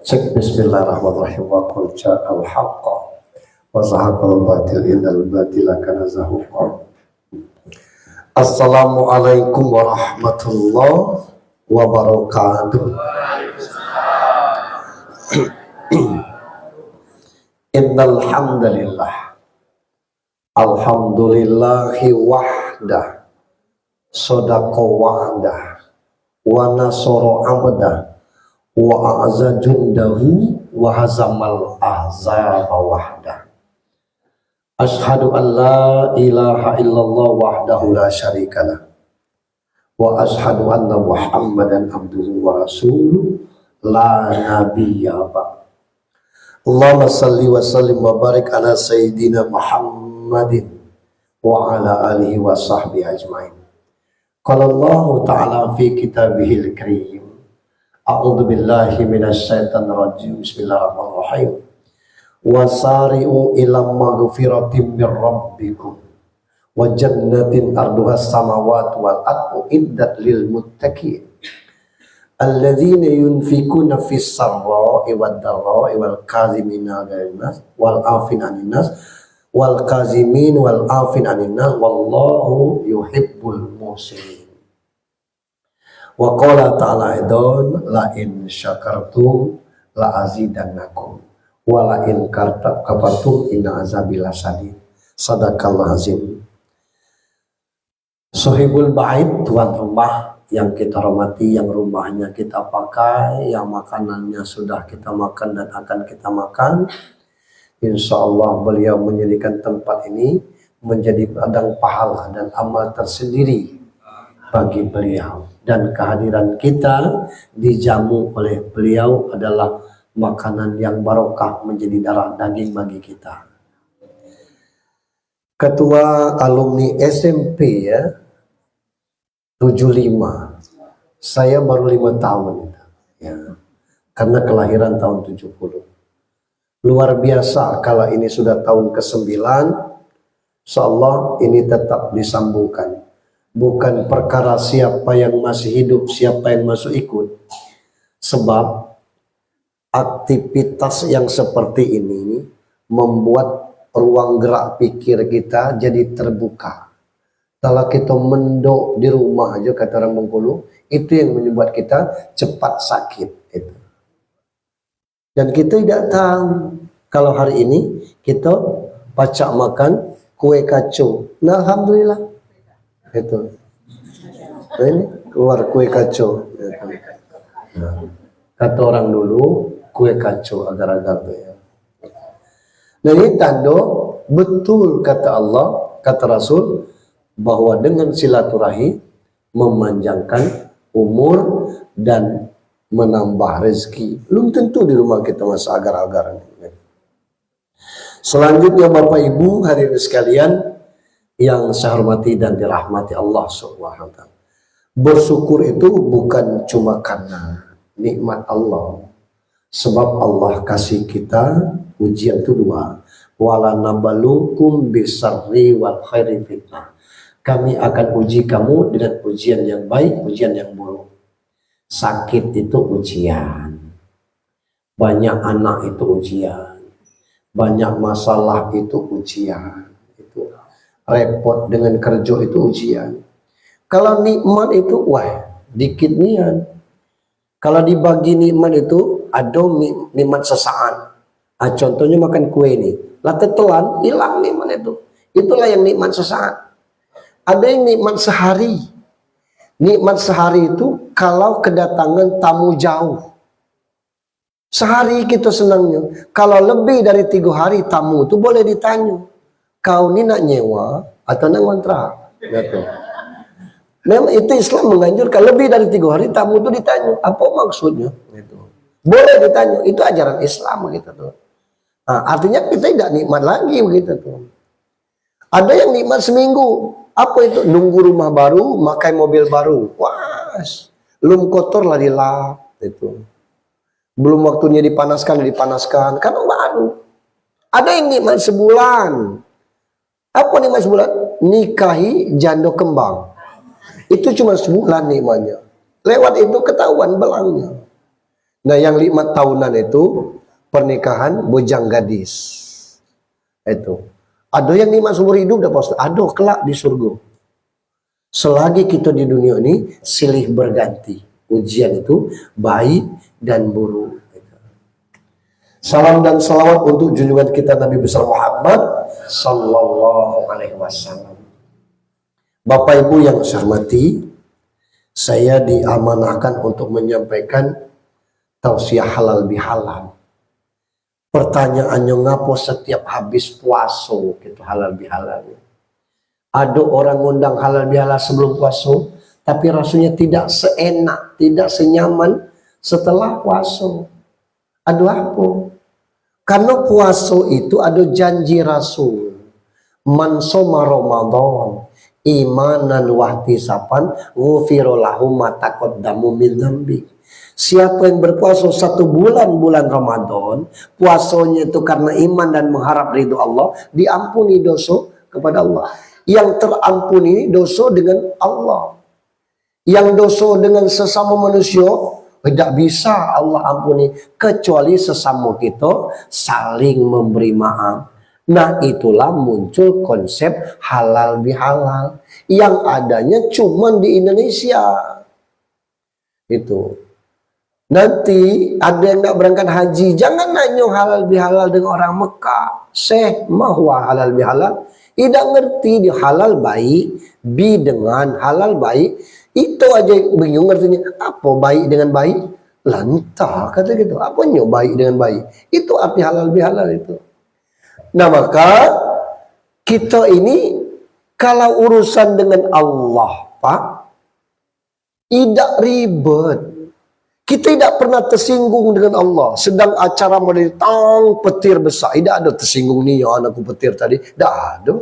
Cek bismillahirrahmanirrahim wa qul ja'al haqqa wa zahaqal batil innal batila kana zahuqa. Assalamualaikum warahmatullahi wabarakatuh. Innal hamdalillah alhamdulillahi wahdah sadaqa wa'dah wa nasara abdah wa a'za jundahu wa hazamal ahzaba wahda. Ashhadu an la ilaha illallah wahdahu la syarikalah wa ashhadu anna muhammadan abduhu wa rasuluh la nabiyya ba'd. Allahumma salli wa sallim wa barik ala sayyidina Muhammadin wa ala alihi wa sahbihi ajma'in. Qala Allah ta'ala fi kitabihil karim, a'udzu billahi minasyaitonir rajim. Bismillahirrahmanirrahim. Wasari'u ila maghfiratin mir rabbikum wa jannatin arduhas samawati wal ardu iddat lil muttaqin alladzina yunfikuna fis sarra'i wad dharra'i wal kazimina ghainas wal afin anin nas wal kazimin wal afin anin nas wallahu yuhibbul muhsinin. Wa qala ta'ala idon la in syakartum la azidannakum wa la in kafartum inna azabi lasadid. Sadaqallahu azim. Sohibul bait, tuan rumah yang kita hormati, yang rumahnya kita pakai, yang makanannya sudah kita makan dan akan kita makan. Insya Allah beliau menjadikan tempat ini menjadi ladang pahala dan amal tersendiri bagi beliau. Dan kehadiran kita dijamu oleh beliau adalah makanan yang barokah menjadi darah daging bagi kita. Ketua alumni SMP ya, 75. Saya baru 5 tahun ya, karena kelahiran tahun 70. Luar biasa kalau ini sudah tahun ke-9, insyaallah ini tetap disambungkan. Bukan perkara siapa yang masih hidup, siapa yang masuk ikut. Sebab aktivitas yang seperti ini membuat ruang gerak pikir kita jadi terbuka. Kalau kita mendok di rumah aja, kata orang Bengkulu, itu yang menyebabkan kita cepat sakit. Itu. Dan kita tidak tahu kalau hari ini kita pacak makan kue kacang. Nah, alhamdulillah. Itu. Nah, ini keluar kue kacang. Nah, kata orang dulu kue kacang agar-agar tuh ya. Nah, ini tanda betul kata Allah, kata Rasul, bahwa dengan silaturahim memanjangkan umur dan menambah rezeki. Belum tentu di rumah kita masih agar-agaran. Selanjutnya Bapak Ibu hadirin sekalian yang saya hormati dan dirahmati Allah Subhanahu wa taala. Bersyukur itu bukan cuma karena nikmat Allah. Sebab Allah kasih kita ujian itu 2. Wala nabalukum bisarri wal khairi fitnah. Kami akan uji kamu dengan ujian yang baik, ujian yang buruk. Sakit itu ujian. Banyak anak itu ujian. Banyak masalah itu ujian. Itu repot dengan kerja itu ujian. Kalau nikmat itu wah dikit nian. Kalau dibagi nikmat itu ada nikmat sesaat. Contohnya makan kue ini. Lah tetelan hilang nikmat itu. Itulah yang nikmat sesaat. Ada yang nikmat sehari. Nikmat sehari itu kalau kedatangan tamu jauh. Sehari kita senangnya. Kalau lebih dari 3 hari tamu itu boleh ditanya. Kau ni nak nyewa atau nak ngontrak? Gitu. Memang itu Islam menganjurkan lebih dari 3 hari tamu itu ditanya. Apa maksudnya? Gitu. Boleh ditanya. Itu ajaran Islam begitu tuh. Nah, artinya kita tidak nikmat lagi begitu tuh. Ada yang nikmat seminggu. Apa itu? Nunggu rumah baru, makai mobil baru. Wah, belum kotor lah dilap. Itu. Belum waktunya dipanaskan. Karena baru. Ada yang nikmat sebulan. Apa nikmat sebulan? Nikahi janda kembang. Itu cuma sebulan nikmatnya. Lewat itu ketahuan belangnya. Nah, yang 5 tahunan itu pernikahan bujang gadis. Itu. Ada yang 5 seumur hidup dah Pak Ustaz. Ada kelak di surga. Selagi kita di dunia ini silih berganti. Ujian itu baik dan buruk. Salam dan salawat untuk junjungan kita Nabi besar Muhammad sallallahu alaihi wasallam. Bapak Ibu yang saya hormati, saya diamanahkan untuk menyampaikan tausiah halal bihalal. Pertanyaannya ngapo setiap habis puasa gitu halal bihalal. Ada orang ngundang halal bihalal sebelum puasa, tapi rasanya tidak seenak, tidak senyaman setelah puasa. Ada apa? Karena puasa itu ada janji Rasul. Man soma Ramadan imanan wahtisaban ghufira lahu ma taqaddamu min dzambi. Siapa yang berpuasa 1 bulan Ramadan, puasanya itu karena iman dan mengharap ridho Allah, diampuni dosa kepada Allah. Yang terampuni dosa dengan Allah. Yang dosa dengan sesama manusia tidak bisa Allah ampuni kecuali sesama kita saling memberi maaf. Nah, itulah muncul konsep halal bihalal yang adanya cuma di Indonesia. Itu. Nanti ada yang nak berangkat haji, jangan nanya halal bihalal dengan orang Mekah. Syekh mahwa halal bihalal. Tidak ngerti di halal baik, bi dengan halal baik. Itu aja bingung ngertinya. Apa baik dengan baik? Lantah kata gitu. Apanya baik dengan baik? Itu arti halal bihalal itu. Nah, maka kita ini kalau urusan dengan Allah, Pak, tidak ribet. Kita tidak pernah tersinggung dengan Allah. Sedang acara model tang petir besar, tidak ada tersinggung nih ya anakku petir tadi. Tidak ada.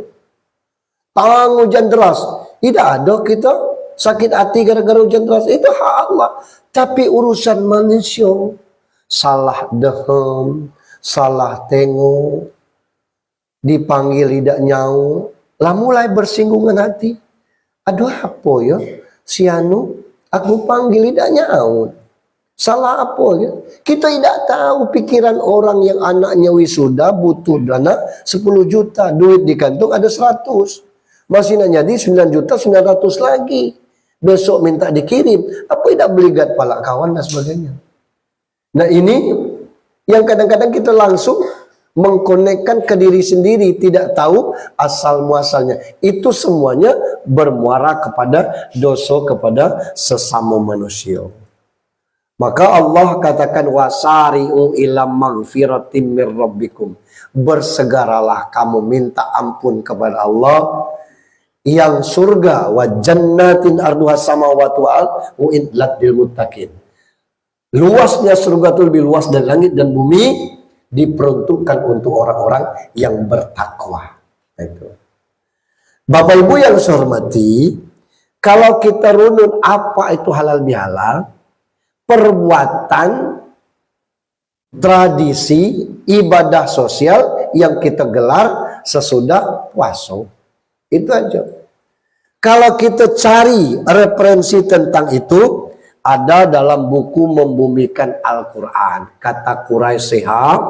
Tang hujan deras, tidak ada kita sakit hati gara-gara hujan deras. Itu hak Allah. Tapi urusan manusia, salah dehem, salah tengok, dipanggil tidak nyaut, lah mulai bersinggungan hati. Aduh apa ya? Si Anu, aku panggil tidak nyaut. Salah apa ya? Kita tidak tahu pikiran orang yang anaknya wisuda butuh dana 10 juta. Duit di kantung ada 100. Masih nak jadi 9 juta 900 lagi. Besok minta dikirim. Apa tidak beli gat palak kawan dan sebagainya. Nah, ini yang kadang-kadang kita langsung mengkonekkan ke diri sendiri, tidak tahu asal muasalnya. Itu semuanya bermuara kepada dosa kepada sesama manusia. Maka Allah katakan wasari'u ila maghfiratin mir rabbikum. Bersegeralah kamu minta ampun kepada Allah yang surga wa jannatin arduha samawati wal ardu uiddat lil muttaqin. Luasnya surga itu lebih luas dari langit dan bumi, diperuntukkan untuk orang-orang yang bertakwa. Itu. Bapak Ibu yang saya hormati, kalau kita runut apa itu halal bihalal, perbuatan, tradisi, ibadah sosial yang kita gelar sesudah puasa. Itu aja. Kalau kita cari referensi tentang itu, ada dalam buku Membumikan Al-Quran. Kata Quraisy Shihab,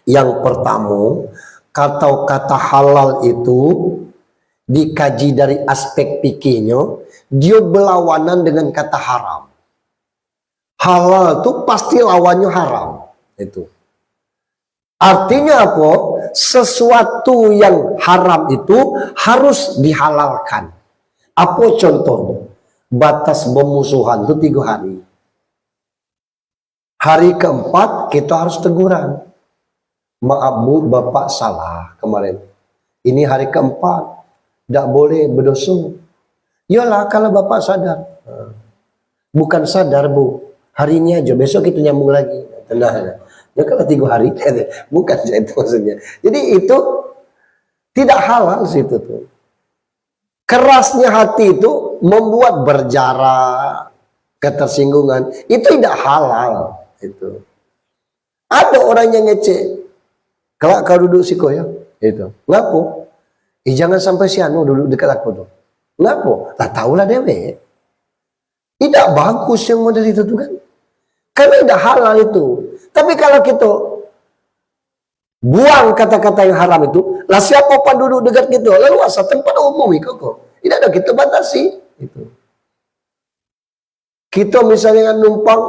yang pertama, kata halal itu dikaji dari aspek fikihnya, dia berlawanan dengan kata haram. Halal itu pasti lawannya haram. Itu. Artinya apa? Sesuatu yang haram itu harus dihalalkan. Apa contohnya? Batas pemusuhan itu 3 hari. Hari keempat kita harus teguran. Maaf Bu, Bapak salah kemarin. Ini hari keempat. Tidak boleh berdosa. Yalah kalau Bapak sadar. Bukan sadar Bu. Hari ini aja, besok kita nyambung lagi. Tenang. Ya kalau 3 hari, bukan itu maksudnya. Jadi itu tidak halal situ tuh. Kerasnya hati itu membuat berjarak, ketersinggungan. Itu tidak halal. Itu. Ada orang yang ngecek. Kalau kau duduk siko ya, itu. Ngapo? Jangan sampai si Anu duduk dekat aku tuh. Ngapo? Tak tahulah dewe. Tidak bagus yang model itu tuh kan. Karena udah halal itu. Tapi kalau kita buang kata-kata yang haram itu, lah siapa pun duduk dekat kita, lalu asal tempat umum itu kok. Tidak ada kita batasi. Itu. Kita misalnya numpang,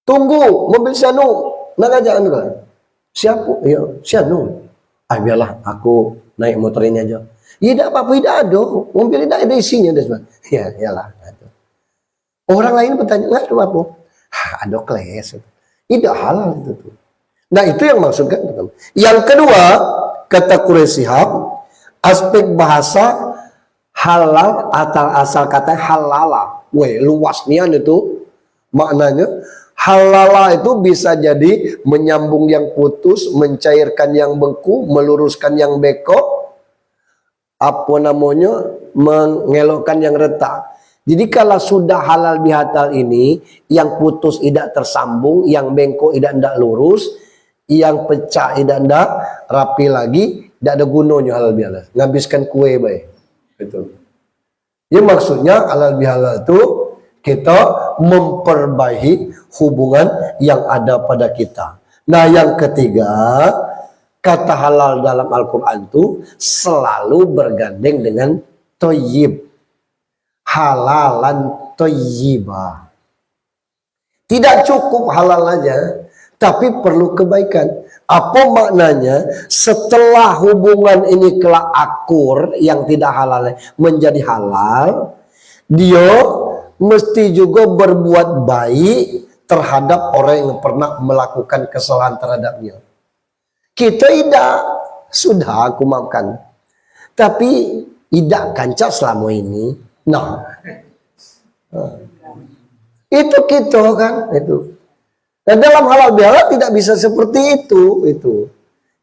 tunggu mobil sianu, nak ajak anu kan? Siapa? Ya, sianu. Biarlah aku naik motor ini aja. Ya tidak apa-apa, tidak ada. Mobil tidak ada isinya. Ya, iyalah. Orang lain bertanya, nggak ada apa? Ada keles. Tidak halal itu tuh. Nah itu yang maksudkan. Yang kedua, kata Quraisy Shihab, aspek bahasa halal atau asal kata halala. Weh, luasnya itu maknanya. Halala itu bisa jadi menyambung yang putus, mencairkan yang beku, meluruskan yang beko, apa namanya, mengelokkan yang retak. Jadi kalau sudah halal bihalal ini, yang putus tidak tersambung, yang bengkok tidak lurus, yang pecah tidak rapi lagi, tidak ada gunanya halal bihalal. Ngabiskan kue baik. Betul. Jadi maksudnya halal bihalal itu kita memperbaiki hubungan yang ada pada kita. Nah yang ketiga, kata halal dalam Al-Quran itu selalu bergandeng dengan thayyib. Halalan thayyibah. Tidak cukup halal aja, tapi perlu kebaikan. Apa maknanya? Setelah hubungan ini kelak akur yang tidak halal menjadi halal, dia mesti juga berbuat baik terhadap orang yang pernah melakukan kesalahan terhadapnya. Kita tidak, sudah aku maafkan. Tapi tidak kancak selama ini. Nah, itu kita kan itu. Dan dalam halal bihalal tidak bisa seperti itu.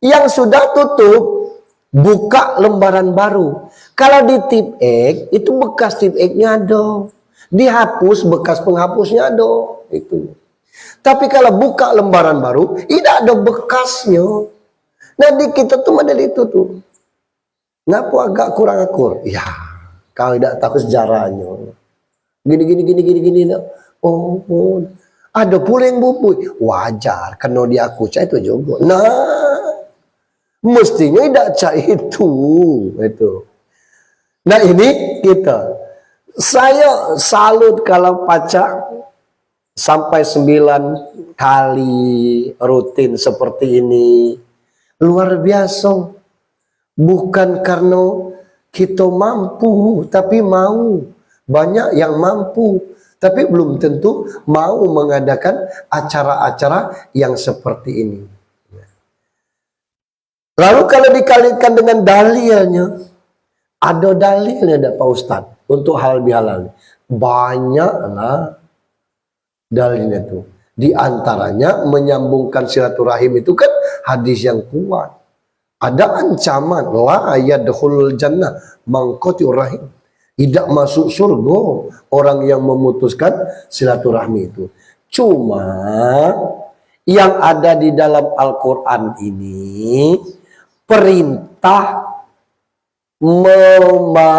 Yang sudah tutup, buka lembaran baru. Kalau di tip X itu bekas tip X-nya ada, dihapus bekas penghapusnya ada. Itu. Tapi kalau buka lembaran baru, tidak ada bekasnya. Nah di kita tuh model itu tuh. Ngapa agak kurang akur? Ya. Kalau tidak tahu sejarahnya, gini. Oh, ada pula yang bubui. Wajar, karena dia aku cah itu juga. Nah, mestinya tidak cah itu. Nah ini kita. Saya salut kalau pacar sampai 9 kali rutin seperti ini. Luar biasa. Bukan karena kita mampu, tapi mau. Banyak yang mampu, tapi belum tentu mau mengadakan acara-acara yang seperti ini. Lalu kalau dikalikan dengan dalilnya, ada dalilnya ada Pak Ustadz untuk hal bihalal. Banyaklah dalilnya itu. Di antaranya menyambungkan silaturahim itu kan hadis yang kuat. Ada ancaman la yadkhulul jannah mangqati'ur rahim. Tidak masuk surga orang yang memutuskan silaturahmi itu. Cuma yang ada di dalam Al-Qur'an ini perintah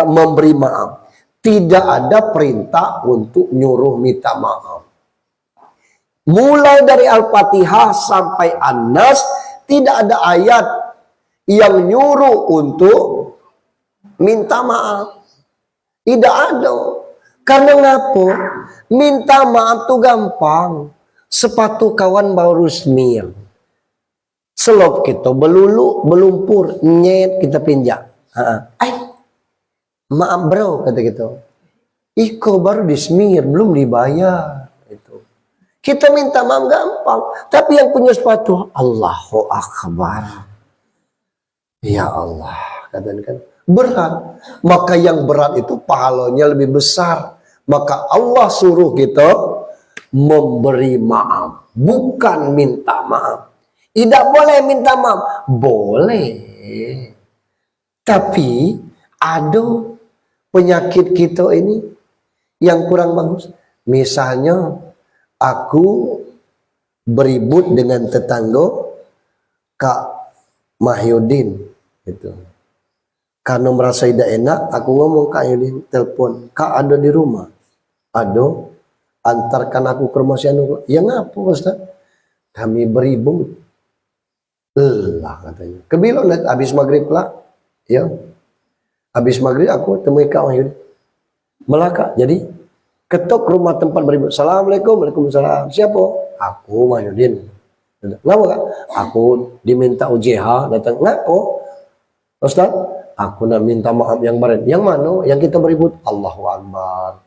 memberi maaf. Tidak ada perintah untuk nyuruh minta maaf. Mulai dari Al-Fatihah sampai An-Nas tidak ada ayat yang nyuruh untuk minta maaf. Tidak ada. Karena ngapa? Minta maaf tuh gampang. Sepatu kawan baru semir. Selop kita belulu, belumpur, nyet kita pinjak. Maaf bro, kata kita. Iko baru dismir, belum dibayar. Itu. Kita minta maaf gampang. Tapi yang punya sepatu, Allahu Akbar. Ya Allah, katakan berat. Maka yang berat itu pahalanya lebih besar. Maka Allah suruh kita memberi maaf, bukan minta maaf. Tidak boleh minta maaf, boleh. Tapi ada penyakit kita ini yang kurang bagus. Misalnya aku beribut dengan tetangga Kak Mahyudin itu. Karena merasa tidak enak, aku ngomong Kak Mahyudin, telepon, Kak ada di rumah? Ada. antarkan aku ke rumah si anu. Ya ngapa Ustaz? Kami beribut. Lah katanya. Kebilo habis maghrib lah. Ya. Habis maghrib aku temui Kak Wahyudi. Melaka. Jadi ketok rumah tempat beribut. Assalamualaikum. Waalaikumsalam. Siapa? Aku Wahyudin. Ngapa Kak? Aku diminta UJH datang. Ngapa? Ustaz, aku nak minta maaf yang kemarin. Yang mana? Yang kita beribut. Allahu Akbar.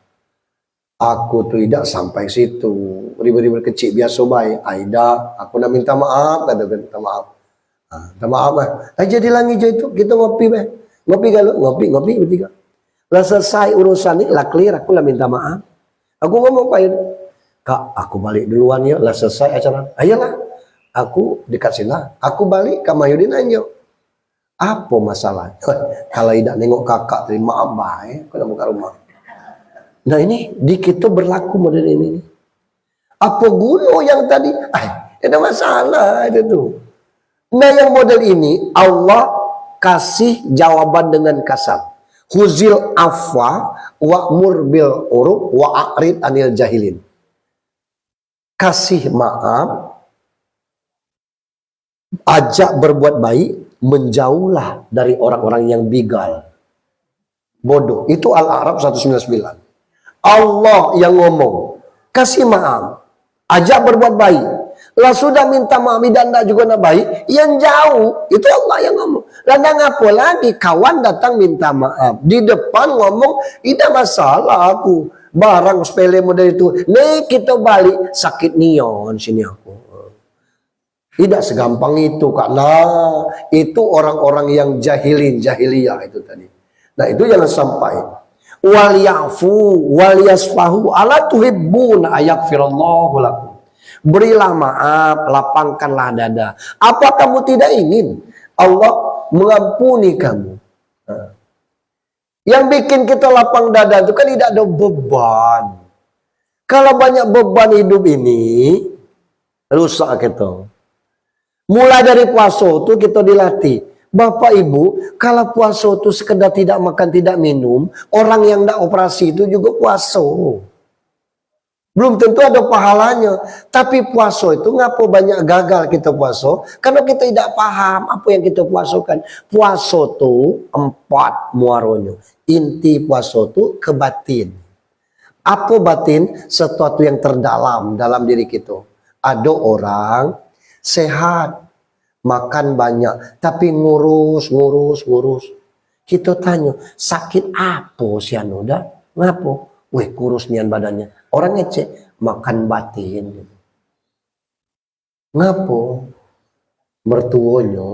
Aku tuh tidak sampai situ. Ribut-ribut kecil biasa baik. Aida, aku nak minta maaf. Katakan minta maaf. Minta maaf lah. Jadi langit itu kita ngopi bah. Ngopi kalau ngopi bertiga. Lah selesai urusan ini, lah clear. Aku lah minta maaf. Aku ngomong Pak Yud, Kak, aku balik duluan ya. Lah selesai acara. Ayolah, aku dekat sini lah. Aku balik ke Mahyudin aja. Apa masalah? Kalau tidak nengok kakak tadi maaf baik. Aku nak buka rumah. Nah ini di kita berlaku model ini. Apa guna yang tadi? Ada masalah itu tuh. Nah yang model ini Allah kasih jawaban dengan kasar. Khuzil afwa wa'mur bil uruf wa a'rid anil jahilin. Kasih maaf, ajak berbuat baik, menjauhlah dari orang-orang yang bigal, bodoh. Itu Al-A'raf 199. Allah yang ngomong, kasih maaf, ajak berbuat baik. Lah sudah minta maaf dan tidak juga nak baik, yang jauh itu Allah yang ngomong. Lah ngapa lagi kawan datang minta maaf di depan ngomong, tidak masalah aku barang sepele model itu. Nih kita balik sakit nion sini aku. Tidak segampang itu karena itu orang-orang yang jahiliyah itu tadi. Nah itu jangan sampai. Wal yafu wal yasfahu ala tuhibbuna ayaghfirallahu lakum. Berilah maaf, lapangkanlah dada. Apa kamu tidak ingin Allah mengampuni kamu? Yang bikin kita lapang dada itu kan tidak ada beban. Kalau banyak beban hidup ini rusak kita. Mulai dari puasa itu kita dilatih. Bapak Ibu, kalau puasa itu sekedar tidak makan, tidak minum, orang yang tidak operasi itu juga puasa. Belum tentu ada pahalanya. Tapi puasa itu ngapa banyak gagal kita puasa? Karena kita tidak paham apa yang kita puasakan. Puasa itu 4 muaronya. Inti puasa itu ke batin. Apa batin? Sesuatu yang terdalam dalam diri kita. Ada orang sehat, makan banyak, tapi ngurus. Kita tanya, sakit apa si anu dah? Ngapa? Weh, kurus nian badannya. Orang ngecek, makan batin. Ngapa? Mertuanya.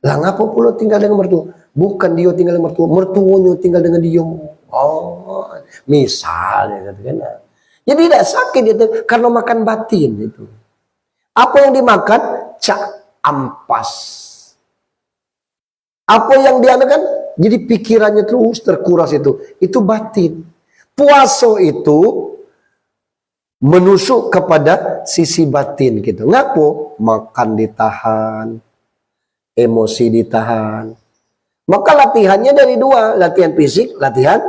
Lah ngapa pula tinggal dengan mertua? Bukan dia tinggal dengan mertua, mertuanya tinggal dengan dia. Oh, misalnya kan. Jadi tidak sakit itu karena makan batin itu. Apa yang dimakan? Cak ampas. Apa yang dia kan? Jadi pikirannya terus terkuras itu. Itu batin. Puasa itu menusuk kepada sisi batin gitu. Ngapo? Makan ditahan, emosi ditahan. Maka latihannya dari 2, latihan fisik, latihan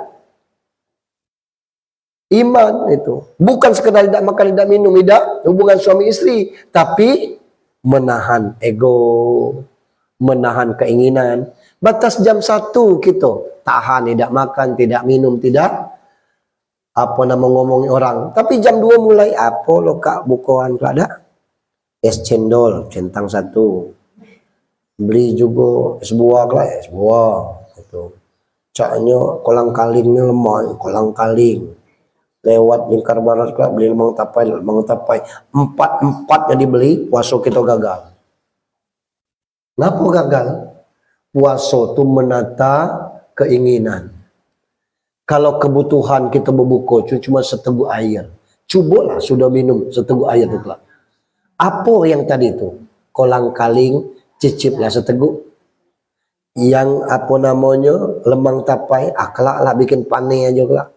iman itu. Bukan sekedar tidak makan, tidak minum, tidak hubungan suami istri, tapi menahan ego, menahan keinginan. Batas jam 1 kita tahan, tidak makan, tidak minum, tidak apa nama ngomongi orang. Tapi jam 2 mulai apa lo kak bukuan ada es cendol centang 1, beli juga es buah lah, es buah itu caknya kolang kalingnya lemon, kolang kaling lewat lingkar barat kak beli lemang tapai 4 yang dibeli. Puasa kita gagal. Ngapa gagal? Puasa itu menata keinginan. Kalau kebutuhan kita berbuka cuma seteguk air, cobalah sudah minum seteguk air itu kelak. Apa yang tadi itu? Kolang kaling, ciciplah seteguk. Yang apa namanya lemang tapai, kelak lah bikin panen aja kelak.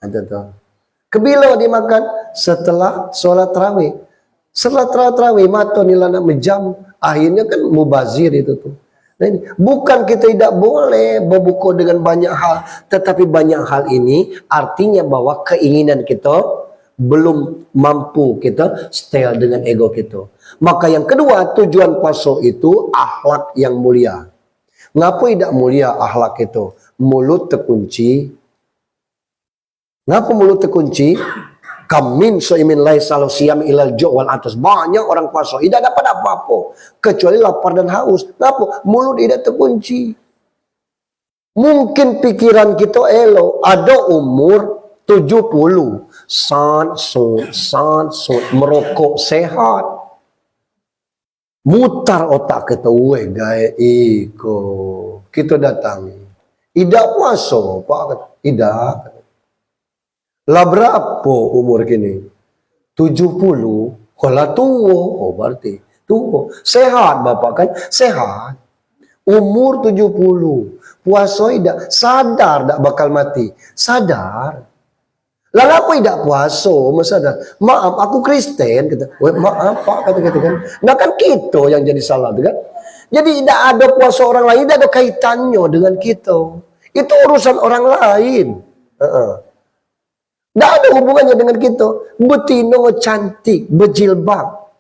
Itu tuh. Kebilo dimakan setelah sholat tarawih. Setelah tarawih mata nilai menjam, akhirnya kan mubazir itu tuh. Nah ini, bukan kita tidak boleh berbuka dengan banyak hal, tetapi banyak hal ini artinya bahwa keinginan kita belum mampu kita setel dengan ego kita. Maka yang kedua, tujuan puasa itu akhlak yang mulia. Ngapa tidak mulia akhlak itu? Mulut terkunci. Ngapa mulut terkunci? Kamin soimin lai salau siam ilal jo' wal atas. Banyak orang puasa tidak dapat apa-apa kecuali lapar dan haus. Ngapa? Mulut tidak terkunci. Mungkin pikiran kita elo ada umur 70 san merokok sehat. Mutar otak kita gaya iko. Kita datangi. Tidak puasa, Pak. Tidak. Lah berapa umur kini? 70. Kalau tua, oh berarti tua. Sehat Bapak kan? Sehat. Umur 70. Puasa tidak. Sadar tak bakal mati. Sadar. Lalu apa tidak puasa? Sadar. Maaf, aku Kristen. Kata, maaf Pak. Kata kan. Nah kan kita yang jadi salah. Kan? Jadi tidak ada puasa orang lain. Tidak ada kaitannya dengan kita. Itu urusan orang lain. Tidak ada hubungannya dengan kita. Betino cantik, berjilbab.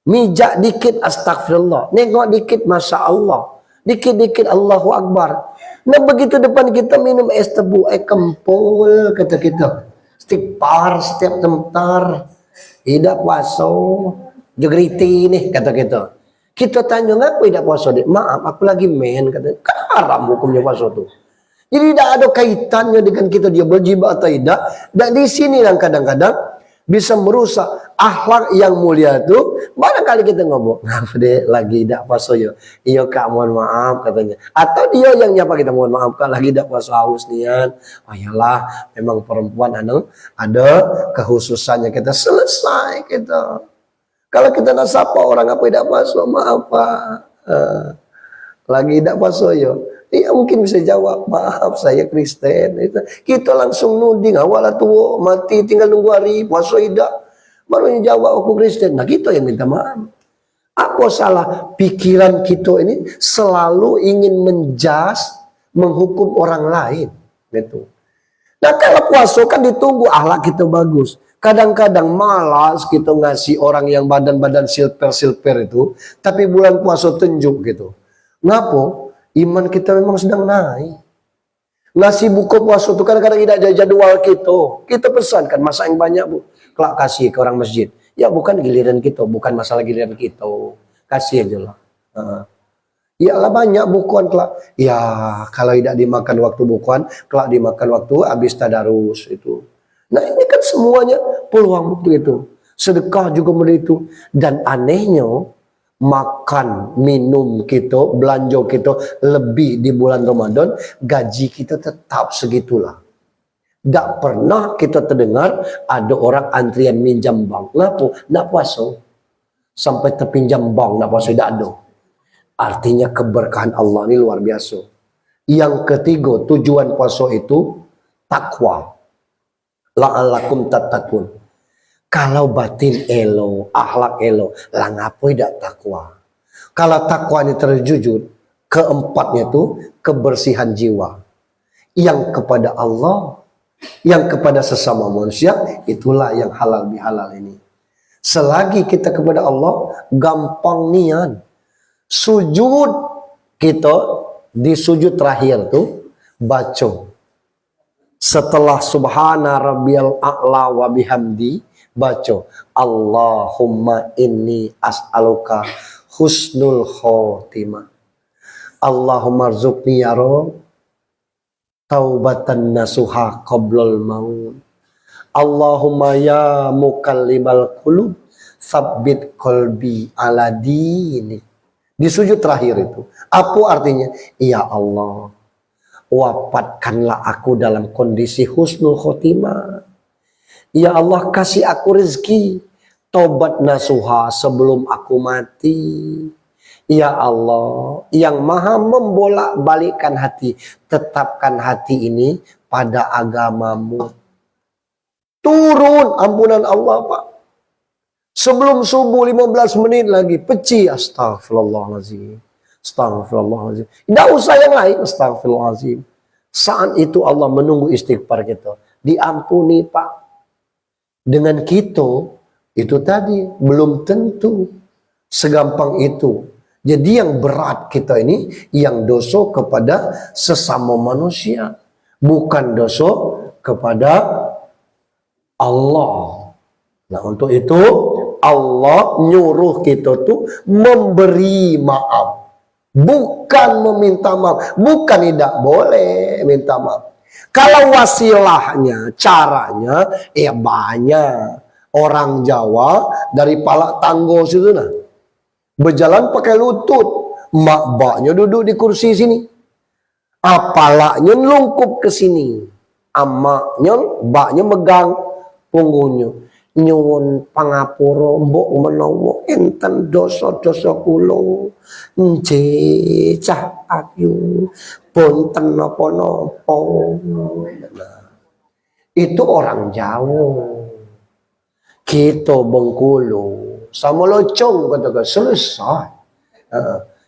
Mijak dikit astagfirullah. Nengok dikit Masya Allah. Dikit-dikit Allahu Akbar. Nah begitu depan kita minum es tebu, kempul kata kita. Istighfar setiap sebentar. Tidak puasa. Jogriti nih kata kita. Kita tanya ngapa tidak puasa? Maaf aku lagi main kata. Kan haram hukumnya puasa tuh. Jadi tidak ada kaitannya dengan kita dia berjibah atau tidak. Dan di sini yang kadang-kadang bisa merusak akhlak yang mulia itu. Barangkali kita ngomong, ngapa deh lagi tidak puasa yo. Iya kak mohon maaf katanya. Atau dia yang nyapa kita mohon maaf kak lagi tidak puasa haus nian. Oh iyalah memang perempuan ada kehususannya kita selesai kita. Kalau kita nak sapa orang apa tidak puasa maaf pak. Lagi tidak puasa yo. Dia mungkin bisa jawab, maaf saya Kristen. Kita langsung nuding, awalnya tua, mati tinggal nunggu hari, puasa tidak. Baru jawab aku Kristen. Nah kita yang minta maaf. Apa salah pikiran kita ini selalu ingin menjas, menghukum orang lain. Gitu. Nah kalau puasa kan ditunggu akhlak kita bagus. Kadang-kadang malas kita ngasih orang yang badan-badan silper-silper itu. Tapi bulan puasa tunjuk gitu. Ngapa? Iman kita memang sedang naik. Ngasih buka puasa itu kadang-kadang tidak ada jadwal kita. Kita pesankan masa yang banyak bu. Kelak kasih ke orang masjid. Ya bukan giliran kita. Bukan masalah giliran kita. Kasih aja lah. Ya lah banyak bukuan kelak. Ya kalau tidak dimakan waktu bukuan. Kelak dimakan waktu habis tadarus itu. Nah ini kan semuanya peluang waktu itu. Sedekah juga begitu. Dan anehnya. Makan, minum kita, belanja kita lebih di bulan Ramadan, gaji kita tetap segitulah. Tak pernah kita terdengar ada orang antrian minjam bank. Kenapa? Nak puasa. Sampai terpinjam bank, nak puasa tidak ada. Artinya keberkahan Allah ini luar biasa. Yang ketiga, tujuan puasa itu takwa. La'allakum tattaqun. Kalau batin elo, akhlak elo, lah ngapain tidak takwa? Kalau takwa ini terjujur, keempatnya itu kebersihan jiwa. Yang kepada Allah, yang kepada sesama manusia, itulah yang halal bihalal ini. Selagi kita kepada Allah, gampang nian. Sujud kita, di sujud terakhir tuh, baca. Setelah subhana rabbiyal a'la wa bihamdi, baca Allahumma inni as'aluka husnul khotimah. Allahumma rzuqni ya Rabb taubatan nasuha qablal maut. Allahumma ya mukallibal qulub tsabbit qalbi ala dini. Di sujud terakhir itu apa artinya? Ya Allah, wafatkanlah aku dalam kondisi husnul khotimah. Ya Allah kasih aku rezeki tobat nasuha sebelum aku mati. Ya Allah yang maha membolak-balikkan hati, tetapkan hati ini pada agamamu. Turun ampunan Allah Pak. Sebelum subuh 15 menit lagi peci astagfirullahaladzim. Astagfirullahaladzim. Tidak usah yang lain astagfirullahaladzim. Saat itu Allah menunggu istighfar kita. Diampuni Pak. dengan kita itu tadi belum tentu segampang itu. Jadi yang berat kita ini yang dosa kepada sesama manusia, bukan dosa kepada Allah. Nah, untuk itu Allah nyuruh kita tuh memberi maaf, bukan meminta maaf. Bukan tidak boleh minta maaf. Kalau wasilahnya, caranya, ya banyak. Orang Jawa dari Palak Tanggo situ nah, berjalan pakai lutut, mak baknya duduk di kursi sini, apalaknya lungkup ke sini, amaknya baknya megang punggungnya. Nyuwun pangapura mbok menawa enten dosa-dosa kula cah ayu punten napa-napa. Itu orang Jawa. Kita Bengkulu sama locong katakan selesai.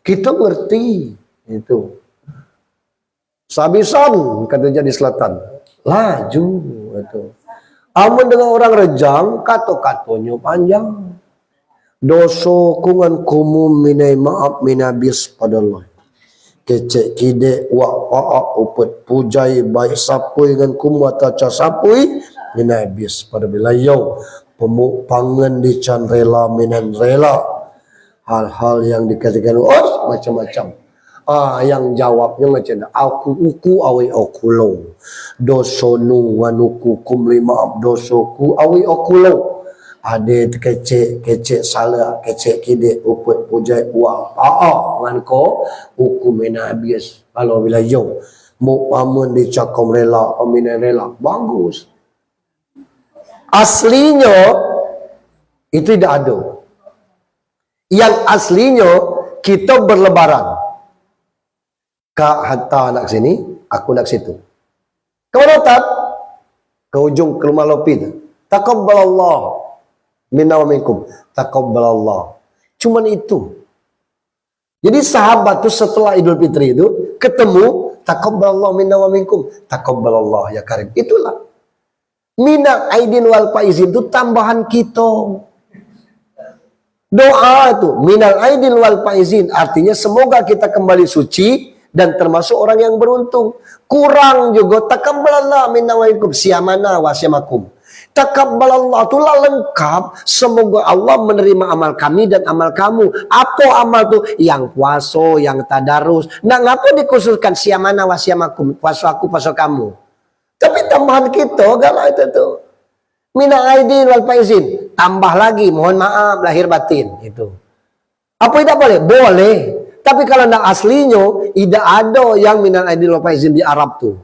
Kita ngerti itu. Sabisan kata jadi selatan. Laju itu. Amun dengan orang Rejang kata-katanya panjang. Dosa kungan kumum minai maaf minabis pada Allah. Kecek kide wa pa'a upet pujai baik sapui dengan kumata ca sapui minabis pada bilayau. Pemuk pangan di can rela minan rela. Hal-hal yang dikatakan macam-macam. Yang jawabnya macam aku uku awi okulo dosonu wanuku kum lima dosoku awi okulo ade kecek salah kecek kide uput pujai uang nganko hukum mena habis kalau bila yo mu amun dicakom rela peminan rela bagus. Aslinya itu tidak ada. Yang aslinya kita berlebaran. Kak hantar nak sini, aku nak situ. Kemana tak? Ke ujung ke rumah lopi tu. Taqabbalallah minna wa minkum. Taqabbalallah. Cuman itu. Jadi sahabat tu setelah Idul Fitri itu ketemu taqabbalallah minna wa minkum. Taqabbalallah ya karim. Itulah. Minal aidin wal faizin itu tambahan kita. Doa itu minal aidin wal faizin artinya semoga kita kembali suci dan termasuk orang yang beruntung. Kurang juga taqabbalallah minna wa minkum siamana wa siamakum. Taqabbalallah itulah lengkap. Semoga Allah menerima amal kami dan amal kamu. Apa amal tuh? Yang puasa, yang tadarus. Nah, ngapa dikhususkan siamana wa siamakum? Puasa aku, puasa kamu. Tapi tambahan kita galak itu tuh. Minal aidin wal faizin. Tambah lagi, mohon maaf lahir batin itu. Apa tidak boleh? Boleh. Tapi kalau tidak aslinya, tidak ada yang minal aidin wal faizin di Arab tuh.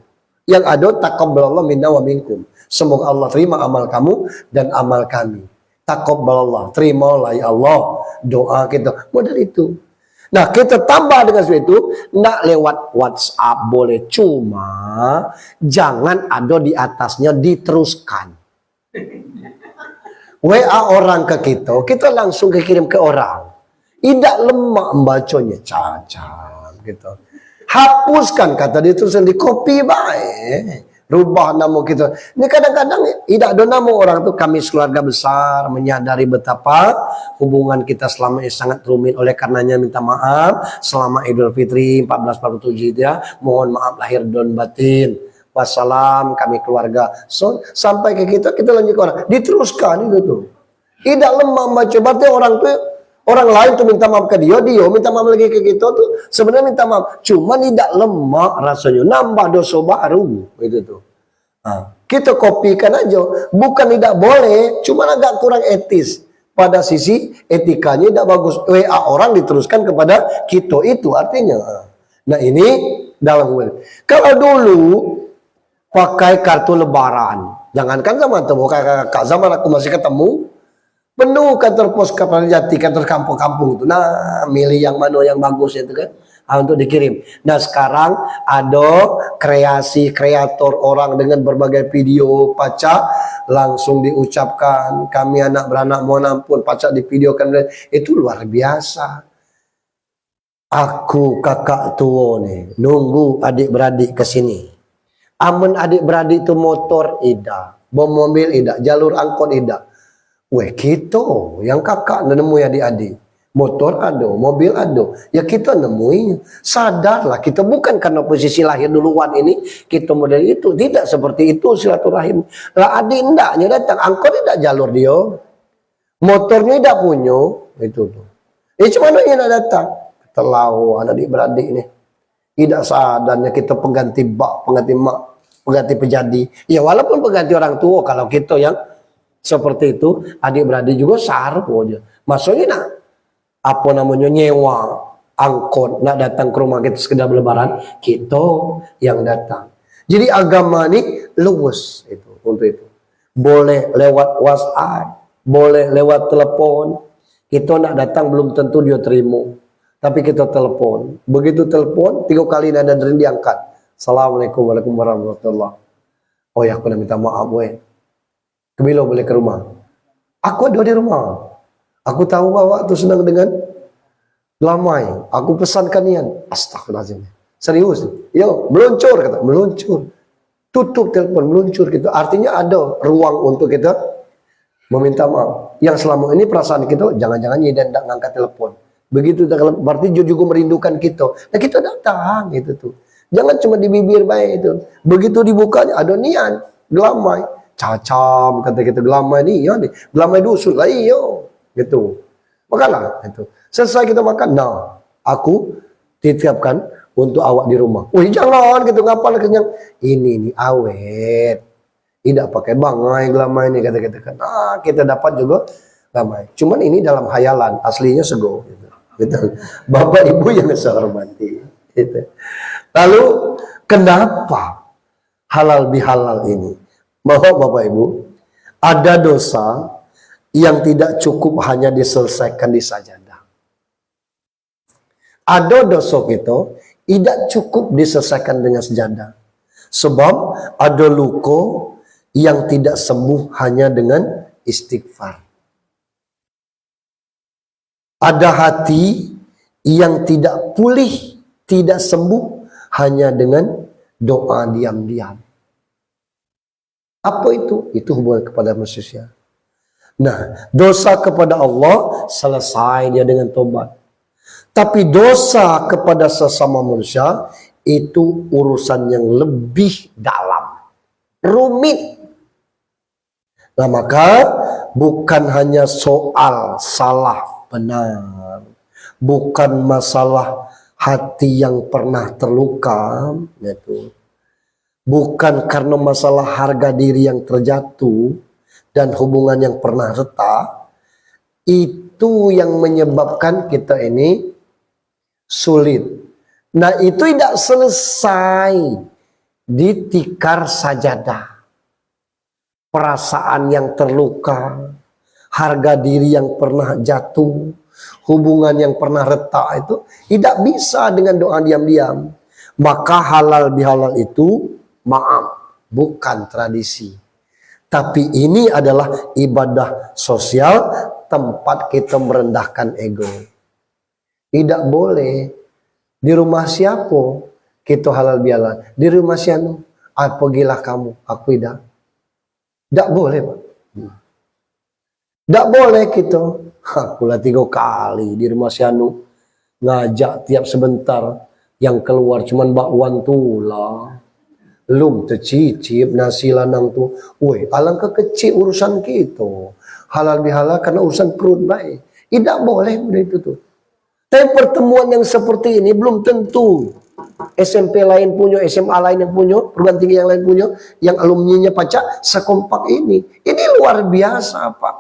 Yang ada taqabbalallah minna wa minkum. Semoga Allah terima amal kamu dan amal kami. Taqabbalallah, terimalah ya Allah doa kita. Model itu. Nah, kita tambah dengan itu, tidak lewat WhatsApp boleh, cuma jangan ada di atasnya diteruskan. WA orang ke kita langsung kirim ke orang. Tidak lemah membacanya cacat gitu. Hapuskan kata dia terus di copy baik. Rubah nama kita. Ini kadang-kadang tidak ada nama orang itu. Kami keluarga besar menyadari betapa hubungan kita selama ini sangat rumit. Oleh karenanya minta maaf selama Idul Fitri 1447 itu ya. Mohon maaf lahir dan batin. Wassalam kami keluarga. So, sampai ke kita lanjut ke orang. Diteruskan itu tuh. Tidak lemah baca. Berarti orang tuh orang lain tuh minta maaf ke dia minta maaf lagi ke kita tuh sebenarnya minta maaf, cuma tidak lemah rasanya, nambah dosa baru gitu tuh. Nah, kita kopikan aja, bukan tidak boleh, cuma agak kurang etis. Pada sisi etikanya tidak bagus. WA orang diteruskan kepada kita itu artinya. Nah ini dalam kalau dulu pakai kartu lebaran, jangankan zaman temu kakak zaman aku masih ketemu. Penuh kantor pos Kapal Jati, kantor kampung-kampung itu. Nah, milih yang mana yang bagus itu kan, untuk dikirim. Nah, sekarang ada kreator orang dengan berbagai video pacak langsung diucapkan. Kami anak beranak mohon ampun, pacak divideokan. Itu luar biasa. Aku kakak tua nih, nunggu adik-beradik ke sini. Amun adik-beradik itu motor ida. bom mobil tidak, jalur angkot tidak. Weh kita yang kakak nemu adik-adik. Motor ada, mobil ada. Ya kita nemuinya. Sadarlah kita bukan karena posisi lahir duluan ini kita model itu. Tidak seperti itu silaturahim. Lah adik ndaknya datang, angkot tidak jalur dia. Motornya tidak punya. Itu tuh. Cuma yang nak datang. Terlalu adik-beradik ini. Tidak sadarnya kita pengganti bak, pengganti mak, pengganti pejadi. Ya walaupun pengganti orang tua, kalau kita yang seperti itu, adik-beradik juga sarpo aja. Maksudnya nak apa namanya nyewa angkot nak datang ke rumah kita sekedar lebaran, kita yang datang. Jadi agama ini luwes itu untuk itu. Boleh lewat WhatsApp, boleh lewat telepon. Kita nak datang belum tentu dia terima, tapi kita telepon. Begitu telepon 3 kali nada dering diangkat. Assalamualaikum warahmatullahi wabarakatuh. Oh ya aku nak minta maaf weh. Kebilo boleh ke rumah. Aku ada di rumah. Aku tahu bahwa itu senang dengan lamai. Aku pesankan nian. Astagfirullahaladzim. Serius. Yo, meluncur kata. Meluncur. Tutup telepon, meluncur gitu. Artinya ada ruang untuk kita meminta maaf. Yang selama ini perasaan kita, jangan-jangan dia tidak ngangkat telepon. Begitu, berarti dia juga merindukan kita. Nah kita datang gitu tuh. Jangan cuma di bibir baik itu. Begitu dibukanya, ada nian. Gelamai. Cacam, kata kita gelamai nih. Ya nih. Gelamai dusun lah iyo. Gitu. Makanlah itu. Selesai kita makan. Nah, aku titipkan untuk awak di rumah. Wih, jangan gitu ngapal kenyang. Ini nih awet. Tidak pakai bangai gelamai ini kata-kata. Nah, kita dapat juga gelamai. Cuman ini dalam hayalan, aslinya sego gitu. Gitu. Bapak Ibu yang saya hormati. Gitu. Lalu kenapa halal bihalal ini? Bahwa Bapak Ibu ada dosa yang tidak cukup hanya diselesaikan di sajadah. Ada dosa itu tidak cukup diselesaikan dengan sajadah. Sebab ada luka yang tidak sembuh hanya dengan istighfar. Ada hati yang tidak pulih, tidak sembuh hanya dengan doa diam-diam. Apa itu? Itu hubungan kepada manusia. Nah, dosa kepada Allah selesai dia dengan tobat. Tapi dosa kepada sesama manusia itu urusan yang lebih dalam, rumit. Nah, maka bukan hanya soal salah benar, bukan masalah hati yang pernah terluka, yaitu bukan karena masalah harga diri yang terjatuh dan hubungan yang pernah retak, itu yang menyebabkan kita ini sulit. Nah, itu tidak selesai di tikar sajadah. Perasaan yang terluka, harga diri yang pernah jatuh, hubungan yang pernah retak itu tidak bisa dengan doa diam-diam. Maka halal bihalal itu maaf, bukan tradisi. Tapi ini adalah ibadah sosial, tempat kita merendahkan ego. Tidak boleh. Di rumah siapa kita halal bihalal? Di rumah siapa? Pergilah kamu, aku tidak. Tidak boleh, Pak. Tidak boleh kita. Akulah 3 kali di rumah sianu ngajak tiap sebentar, yang keluar cuman bakwan tulah. Lum tercicip nasi lanang tu. Woi, alangkah kecil urusan kita. Halal bihalal karena urusan perut baik. Tidak boleh itu tuh. Tapi pertemuan yang seperti ini belum tentu SMP lain punya, SMA lain yang punya, perguruan tinggi yang lain punya, yang alumninya pacak sekompak ini. Ini luar biasa, Pak.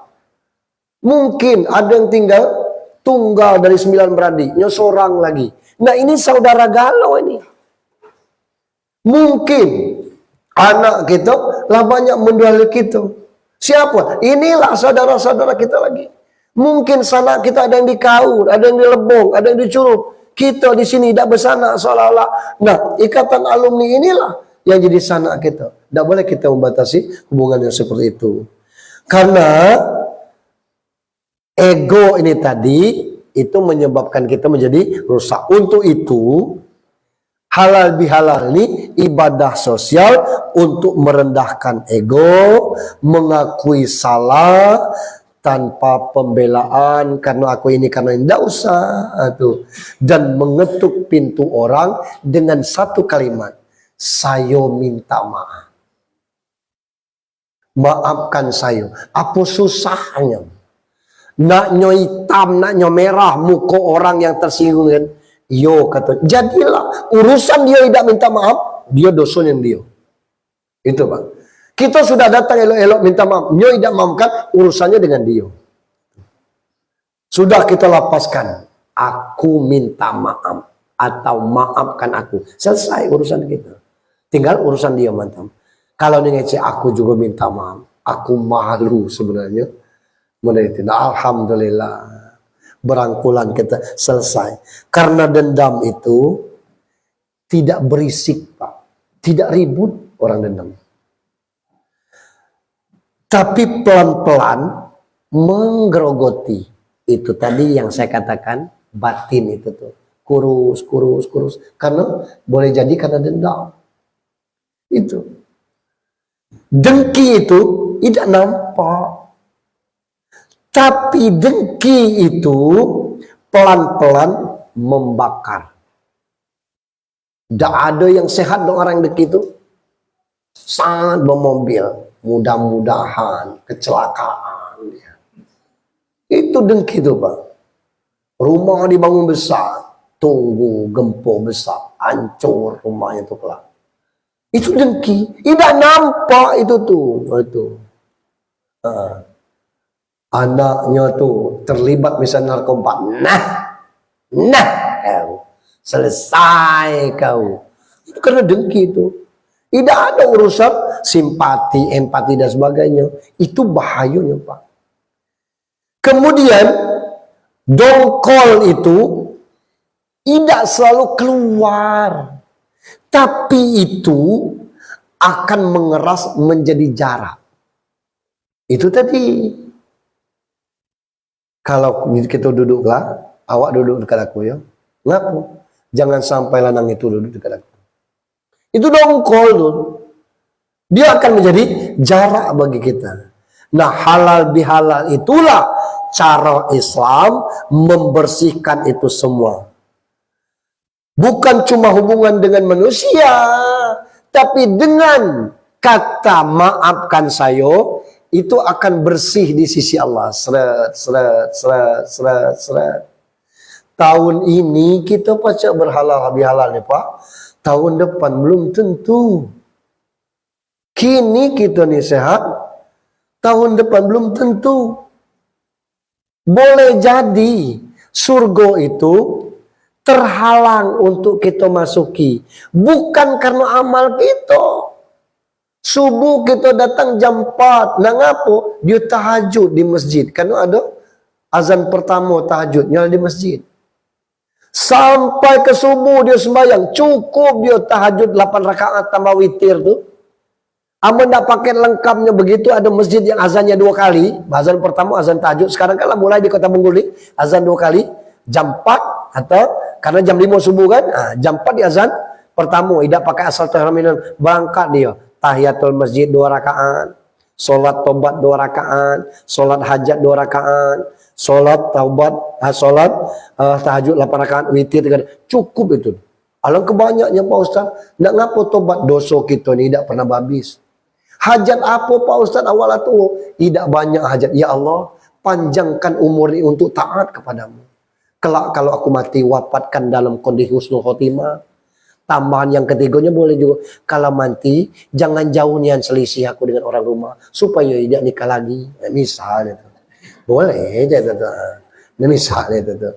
Mungkin ada yang tinggal tunggal dari 9 beradiknya seorang lagi. Nah, ini saudara galau ini. Mungkin anak kita lah banyak menduali kita. Siapa? Inilah saudara-saudara kita lagi. Mungkin sanak kita ada yang dikaur, ada yang dilebong, ada yang dicurup. Kita di sini tidak bersanak seolah-olah. Nah, ikatan alumni inilah yang jadi sanak kita. Tidak boleh kita membatasi hubungan yang seperti itu. Karena ego ini tadi itu menyebabkan kita menjadi rusak. Untuk itu Halal bihalal ini ibadah sosial untuk merendahkan ego, mengakui salah tanpa pembelaan karena aku ini karena tidak usah tuh, dan mengetuk pintu orang dengan satu kalimat, saya minta maaf. Maafkan saya. Apa susahnya? Naknya hitam, naknya merah muka orang yang tersinggung kan? Yo kata, jadilah urusan dia tidak minta maaf, dia dosa yang dia. Itu Bang. Kita sudah datang elok-elok minta maaf, dia tidak maafkan, urusannya dengan dia. Sudah kita lapaskan, aku minta maaf atau maafkan aku. Selesai urusan kita. Tinggal urusan dia mantap. Kalau dia ngecek aku juga minta maaf, aku malu sebenarnya. Nah, alhamdulillah. Berangkulan kita selesai. Karena dendam itu tidak berisik Pak, tidak ribut orang dendam, tapi pelan-pelan menggerogoti. Itu tadi yang saya katakan batin itu tuh, kurus karena boleh jadi karena dendam. Itu dengki itu tidak nampak. Tapi dengki itu pelan-pelan membakar. Tidak ada yang sehat dong orang dengki itu. Sangat bermobil. Mudah-mudahan kecelakaan. Itu dengki itu Pak. Rumah dibangun besar. Tunggu gempur besar. Hancur rumahnya itu kelak. Itu dengki. Tidak nampak itu tuh. Itu. Anaknya tuh terlibat misalnya narkoba, nah kau selesai kau. Itu karena dengki itu. Tidak ada urusan simpati, empati dan sebagainya. Itu bahayanya Pak. Kemudian dongkol itu tidak selalu keluar, tapi itu akan mengeras menjadi jarak. Itu tadi. Kalau kita duduklah, awak duduk dekat aku ya. Ngapa? Jangan sampai lanang itu duduk dekat aku. Itu dongkol tuh. Dia akan menjadi jarak bagi kita. Nah, halal bihalal itulah cara Islam membersihkan itu semua. Bukan cuma hubungan dengan manusia, tapi dengan kata maafkan saya, itu akan bersih di sisi Allah. Seret. Tahun ini kita pacak berhalal bihalal nih Pak. Tahun depan belum tentu. Kini kita nih sehat. Tahun depan belum tentu. Boleh jadi surga itu terhalang untuk kita masuki. Bukan karena amal kita. Subuh kita datang jam 4. Nah ngapo? Dia tahajud di masjid. Karena ada azan pertama tahajudnya di masjid. Sampai ke subuh dia sembahyang. Cukup dia tahajud 8 rakaat tambah witir tuh. Amun tak paket lengkapnya begitu, ada masjid yang azannya 2 kali. Azan pertama, azan tahajud. Sekarang kan mulai di Kota Bengkulu, azan 2 kali. Jam 4 atau karena jam 5 subuh kan. Nah, jam 4 di azan pertama. Tidak pakai asal tahminan. Berangkat dia. Tahiyatul masjid 2 rakaat, solat tobat 2 rakaat, solat hajat 2 rakaat, solat taubat, solat tahajud 8 rakaat, witir 3. Cukup itu. Alangkah banyaknya Pak Ustaz. Nak ngapo tobat dosa kita ni tidak pernah habis. Hajat apa Pak Ustaz awal itu? Tidak banyak hajat. Ya Allah, panjangkan umur ini untuk taat kepadamu. Kelak kalau aku mati, wafatkan dalam kondisi husnul khotimah. Tambahan yang ketiganya boleh juga. Kalau mati, jangan jauh nian selisih aku dengan orang rumah. Supaya tidak nikah lagi. Misalnya. Boleh. Misalnya itu.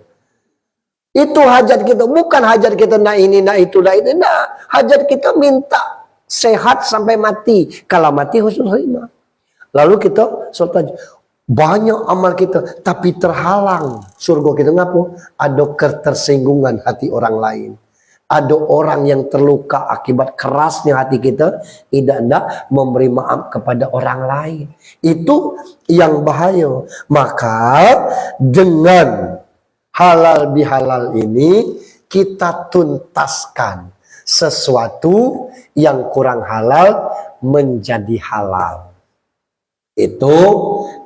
Itu hajat kita. Bukan hajat kita nak ini, nak itu, nak itu. Nah, hajat kita minta sehat sampai mati. Kalau mati husnul khotimah. Lalu kita sholat. Banyak amal kita. Tapi terhalang. Surga kita ngapo? Ada ketersinggungan hati orang lain. Ada orang yang terluka akibat kerasnya hati kita, tidak memberi maaf kepada orang lain. Itu yang bahaya. Maka dengan halal bihalal ini kita tuntaskan sesuatu yang kurang halal menjadi halal. Itu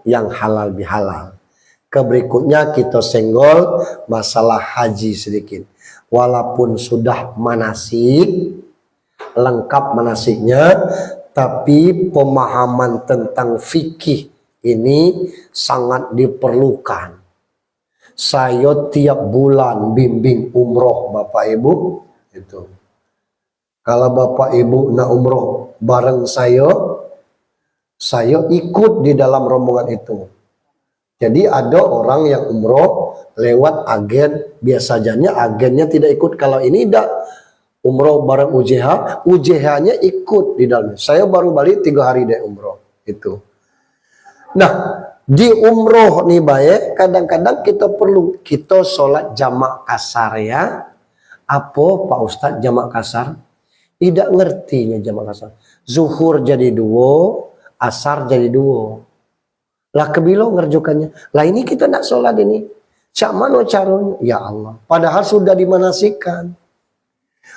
yang halal bihalal. Berikutnya kita senggol masalah haji sedikit. Walaupun sudah manasik, lengkap manasiknya, tapi pemahaman tentang fikih ini sangat diperlukan. Saya tiap bulan bimbing umroh Bapak Ibu itu. Kalau Bapak Ibu nak umroh bareng saya ikut di dalam rombongan itu. Jadi ada orang yang umroh lewat agen, biasanya agennya tidak ikut. Kalau ini tidak umroh bareng UJH, UJH-nya ikut di dalamnya. Saya baru balik 3 hari deh umroh itu. Nah, di umroh nih baik, kadang-kadang kita sholat jamak kasar ya. Apa Pak Ustadz jamak kasar? Tidak ngertinya jamak kasar. Zuhur jadi 2, asar jadi 2. Lah kebilo ngerjukannya. Lah ini kita nak sholat ini. Cak mana caranya? Ya Allah. Padahal sudah dimanasikan.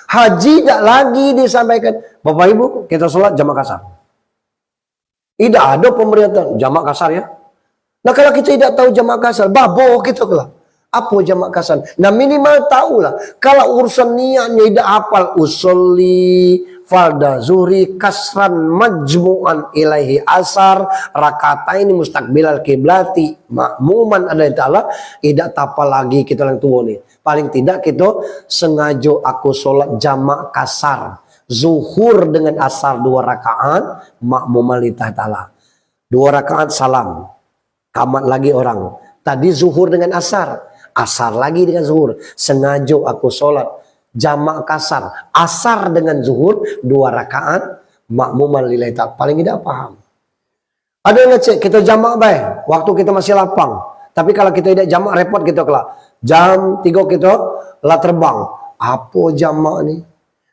Haji tidak lagi disampaikan. Bapak Ibu kita sholat jamak kasar. Tidak ada pemerintahan jamak kasar ya. Nah kalau kita tidak tahu jamak kasar, babo gitu lah. Apa jamak kasar? Nah minimal tahulah. Kalau urusan niatnya tidak hafal usolli falda zuhri kasran majmu'an ilaihi asar rakataini mustaqbilal kiblati ma'muman ada ta'ala, tidak apa lagi kita yang tua nih. Paling tidak kita sengaja aku sholat jamak kasar zuhur dengan asar 2 rakaat ma'muman lillahi ta'ala, 2 rakaat salam tamat lagi orang. Tadi zuhur dengan asar lagi dengan zuhur, sengaja aku sholat jamak kasar, asar dengan zuhur 2 rakaat makmuman lillahi ta'ala. Paling tidak paham. Ada yang ngecek kita jamak baik waktu kita masih lapang. Tapi kalau kita tidak jamak repot kita kelak. Jam 3 kita lah terbang. Apa jamak nih?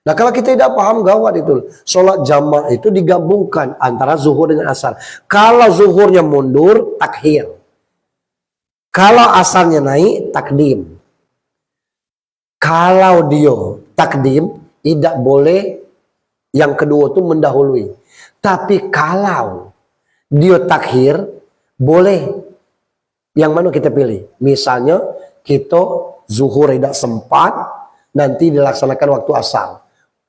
Nah kalau kita tidak paham gawat itu. Sholat jamak itu digabungkan antara zuhur dengan asar. Kalau zuhurnya mundur takhir. Kalau asarnya naik takdim. Kalau dia takdim, tidak boleh yang kedua itu mendahului. Tapi kalau dia takhir, boleh. Yang mana kita pilih? Misalnya kita zuhur tidak sempat, nanti dilaksanakan waktu asar.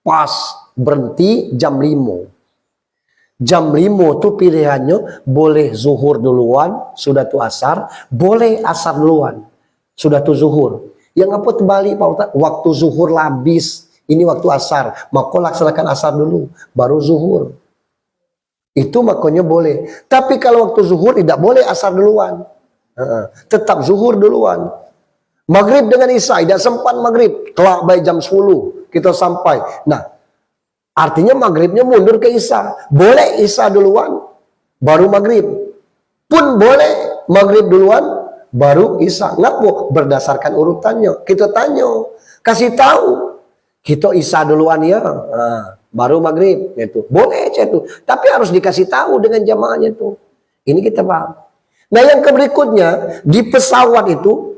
Pas berhenti jam 5. Jam 5 itu pilihannya boleh zuhur duluan, sudah tuh asar. Boleh asar duluan, sudah tuh zuhur. Yang apa terbalik Pak Ustaz? Waktu zuhur habis, ini waktu asar. Maka laksanakan asar dulu, baru zuhur. Itu makanya boleh. Tapi kalau waktu zuhur tidak boleh asar duluan. Tetap zuhur duluan. Maghrib dengan isya, tidak sempat maghrib. Kelak by jam 10 kita sampai. Nah, artinya maghribnya mundur ke isya. Boleh isya duluan, baru maghrib. Pun boleh maghrib duluan, baru isya. Ngapa? Berdasarkan urutannya. Kita tanya, kasih tahu. Kita isya duluan ya, baru maghrib. Itu boleh itu. Tapi harus dikasih tahu dengan jamaahnya itu. Ini kita paham. Nah yang berikutnya di pesawat itu,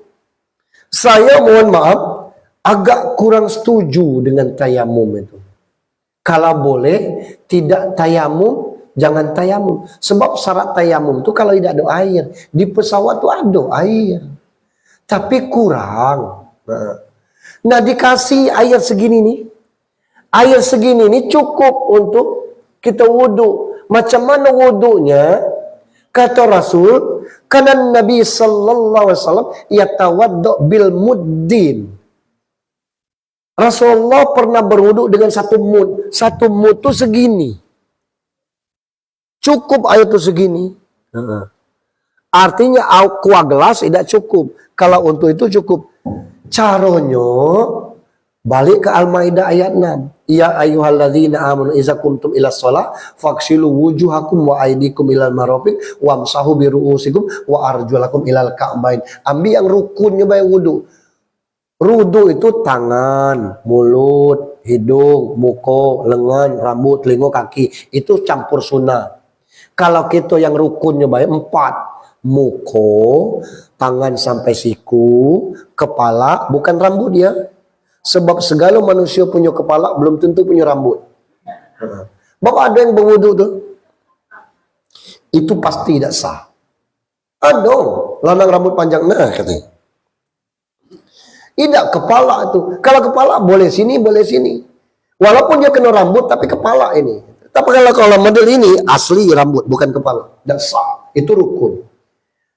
saya mohon maaf agak kurang setuju dengan tayamum itu. Kalau boleh tidak tayamum, jangan tayamum. Sebab syarat tayamum itu kalau tidak ada air. Di pesawat itu ada air. Tapi kurang. Nah dikasih air segini nih. Air segini nih cukup untuk kita wudhu. Macam mana wudhunya? Kata Rasul, karena Nabi sallallahu alaihi wasallam yatawaddu bil muddin. Rasulullah pernah berwudu dengan 1 mud. 1 mud itu segini. Cukup air itu segini. Artinya aqua gelas tidak cukup. Kalau untuk itu cukup. Caranya balik ke Al-Maidah ayat 6. Ya ayyuhalladzina amanu idza qumtum ila shalah faghsilu wujuhakum wa aydikum ilal marafiq wamsahu bi ru'usikum wa arjulakum ilal ka'bain. Ambil yang rukunnya baik wudu. Wudu itu tangan, mulut, hidung, muka, lengan, rambut, telinga, kaki. Itu campur sunnah. Kalau kita yang rukunnya baik 4. Muka, tangan sampai siku, kepala, bukan rambut ya. Sebab segala manusia punya kepala, belum tentu punya rambut. Bapak ada yang berwudu tu, itu pasti tidak sah. Ada lanang rambut panjang, nah katanya. Tidak, kepala itu. Kalau kepala boleh sini, boleh sini. Walaupun dia kena rambut, tapi kepala ini. Tapi kalau model ini asli rambut, bukan kepala. Dan sah. Itu rukun.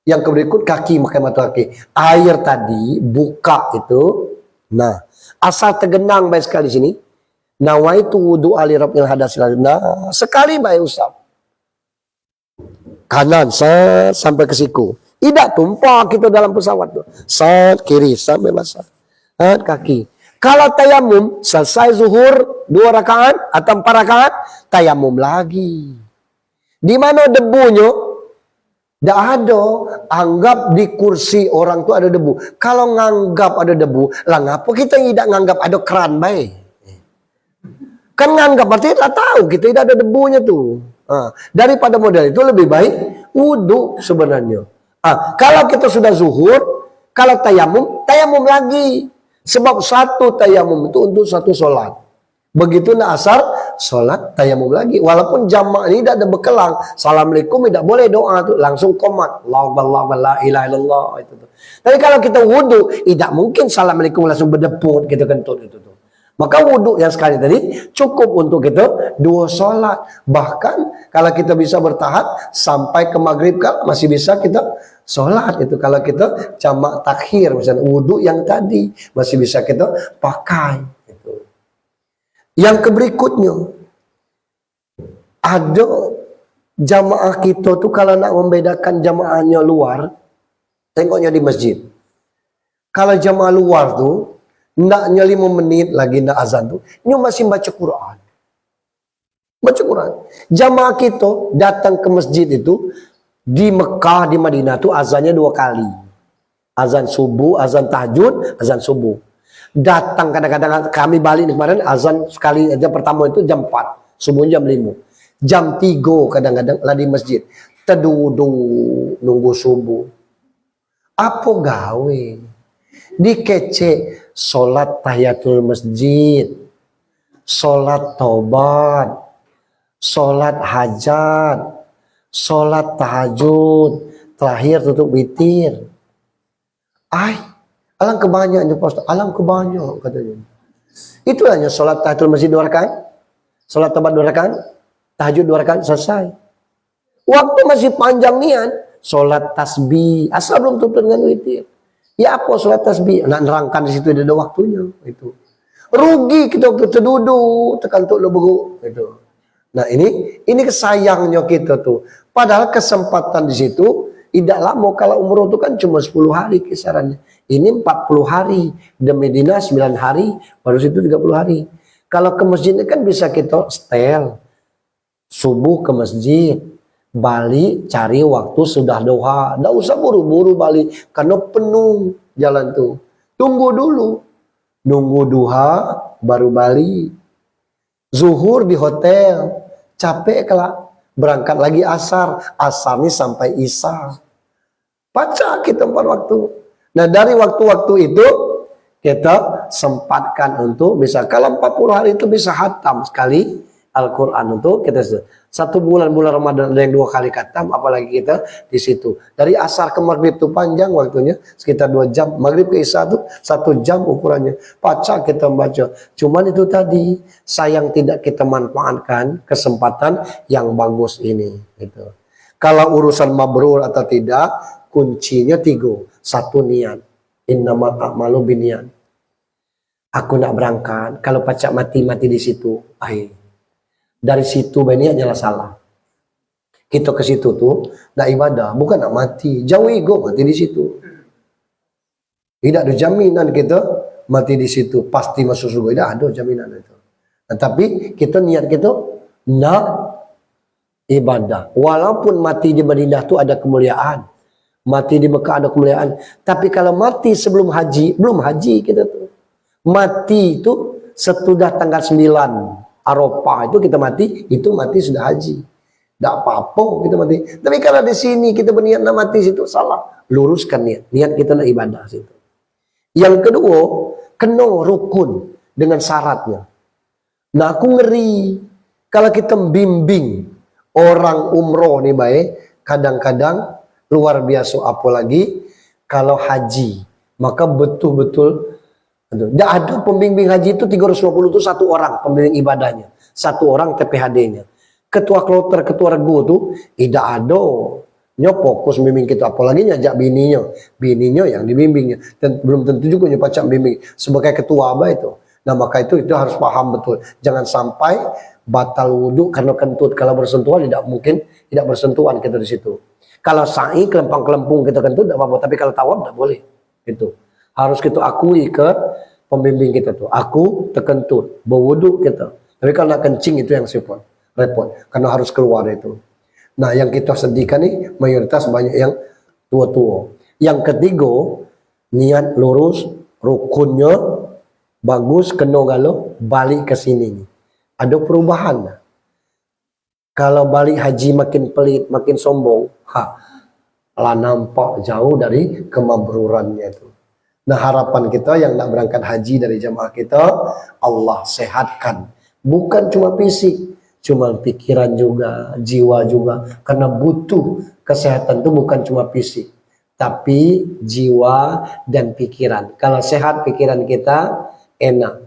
Yang berikut kaki, makan mata kaki. Air tadi buka itu. Nah, asal tergenang baik sekali sini. Nawaitu wudu ali rabbil hadas. Nah, sekali baik usap. Kanan, sampai ke siku. Tidak tumpah kita dalam pesawat tuh. Kiri sampai basah. Kaki. Kalau tayamum selesai zuhur 2 rakaat atau 4 rakaat, tayamum lagi. Di mana debunya? Tidak ada. Anggap di kursi orang tu ada debu. Kalau nganggap ada debu, lah ngapa kita tidak nganggap ada keran baik? Kan nganggap berarti lah tahu kita tidak ada debunya tuh. Daripada model itu lebih baik wudu sebenarnya. Kalau kita sudah zuhur, kalau tayamum, tayamum lagi. Sebab satu tayamum itu untuk satu solat. Begitu nak asar, solat tayamum lagi. Walaupun jamaah ini tidak ada berkelang. Assalamualaikum tidak boleh doa tu, langsung komat. Allahu la ilaha illallah itu tu. Tapi kalau kita wudu, tidak mungkin assalamualaikum langsung berdeput kita kentut itu tu. Maka wudhu yang sekali tadi cukup untuk kita 2 solat. Bahkan kalau kita bisa bertahan sampai ke maghrib kan masih bisa kita solat itu. Kalau kita jamak takhir misalnya wudhu yang tadi masih bisa kita pakai. Itu. Yang berikutnya ada jamaah kita tuh kalau nak membedakan jamaahnya luar, tengoknya di masjid. Kalau jamaah luar tuh naknya 5 menit lagi nak azan tu, nyu masih baca Quran. Baca Quran. Jamaah kita datang ke masjid itu di Mekah, di Madinah tu azannya 2 kali. Azan subuh, azan tahajud, azan subuh. Datang kadang-kadang kami balik kemarin azan sekali aja pertama itu jam 4, subuh jam 5. Jam 3 kadang-kadang lah di masjid. Terduduk nunggu subuh. Apa gawe? Dikece solat tahiyatul masjid, solat taubat, solat hajat, solat tahajud, terakhir tutup witir. Alang kebanyakan Pak Ustaz, alang kebanyakan katanya. Itu hanya solat tahiyatul masjid 2 rakaat, solat taubat 2 rakaat, tahajud 2 rakaat selesai. Waktu masih panjang nian, solat tasbih, asal belum tutup dengan witir. Ya apa sholat tasbih? Nak nerangkan di situ ada waktunya. Itu rugi kita waktu terduduk tekan tuk leberuk. Itu. Nah ini kesayangnya kita tuh. Padahal kesempatan di situ tidak lama. Kalau umroh itu kan cuma 10 hari kisarannya. Ini 40 hari. Di Medina 9 hari. Baru situ 30 hari. Kalau ke masjidnya kan bisa kita setel. Subuh ke masjid. Balik cari waktu sudah duha. Tidak usah buru-buru balik karena penuh jalan tuh. Tunggu dulu. Nunggu duha baru balik. Zuhur di hotel. Capek kelak. Berangkat lagi asar. Asar ini sampai isya. Baca kita 4 waktu. Nah dari waktu-waktu itu kita sempatkan untuk bisa. Kalau 40 hari itu bisa hatam sekali Al-Quran untuk kita 1 bulan Ramadan ada yang 2 kali khatam, apalagi kita di situ. Dari asar ke maghrib itu panjang waktunya, sekitar 2 jam. Maghrib ke isya itu 1 jam ukurannya. Baca kita baca. Cuman itu tadi sayang tidak kita manfaatkan kesempatan yang bagus ini. Gitu. Kalau urusan mabrur atau tidak, kuncinya 3. 1 niat. Innamal a'malu binniat. Aku nak berangkat, kalau pacak mati di situ. Dari situ niat jelas salah. Kita ke situ tuh nak ibadah, bukan nak mati. Jauh ego mati di situ. Tidak ada jaminan kita mati di situ pasti masuk surga. Tidak ada jaminan itu. Nah, tapi kita niat kita nak ibadah. Walaupun mati di Madinah itu ada kemuliaan. Mati di Mekah ada kemuliaan. Tapi kalau mati sebelum haji, belum haji kita tuh. Mati itu sesudah tanggal 9 Arafah itu kita mati, itu mati sudah haji. Tidak apa-apa kita mati. Tapi kalau di sini kita berniat nak mati situ salah. Luruskan niat. Niat kita nak ibadah situ. Yang kedua, kena rukun dengan syaratnya. Nah aku ngeri kalau kita bimbing orang umroh nih baik, kadang-kadang luar biasa, apalagi kalau haji, maka betul-betul tidak ada pembimbing haji itu 350 itu satu orang pembimbing ibadahnya, satu orang TPHD-nya. Ketua kloter, ketua regu tuh tidak ada. Nyo fokus bimbing kita, apalagi nyajak bininya yang dibimbingnya, dan belum tentu juga nyo pacak bimbing sebagai ketua apa itu. Nah maka itu harus paham betul, jangan sampai batal wudhu karena kentut. Kalau bersentuhan tidak mungkin tidak bersentuhan kita di situ. Kalau sa'i kelempang-kelempung kita kentut tidak apa-apa, tapi kalau tawaf tidak boleh. Itu harus kita akui ke pembimbing kita tuh, aku terkentut berwudhu kita. Tapi kalau nak kencing itu yang repot karena harus keluar itu. Nah yang kita sedihkan nih mayoritas banyak yang tua-tua. Yang ketiga, niat lurus, rukunnya bagus, kena galau, balik ke sini nih. Ada perubahan. Kalau balik haji makin pelit, makin sombong, lah nampak jauh dari kemabrurannya itu. Nah harapan kita yang nak berangkat haji dari jamaah kita, Allah sehatkan. Bukan cuma fisik, cuma pikiran juga, jiwa juga. Karena butuh kesehatan itu bukan cuma fisik, tapi jiwa dan pikiran. Kalau sehat pikiran kita, enak.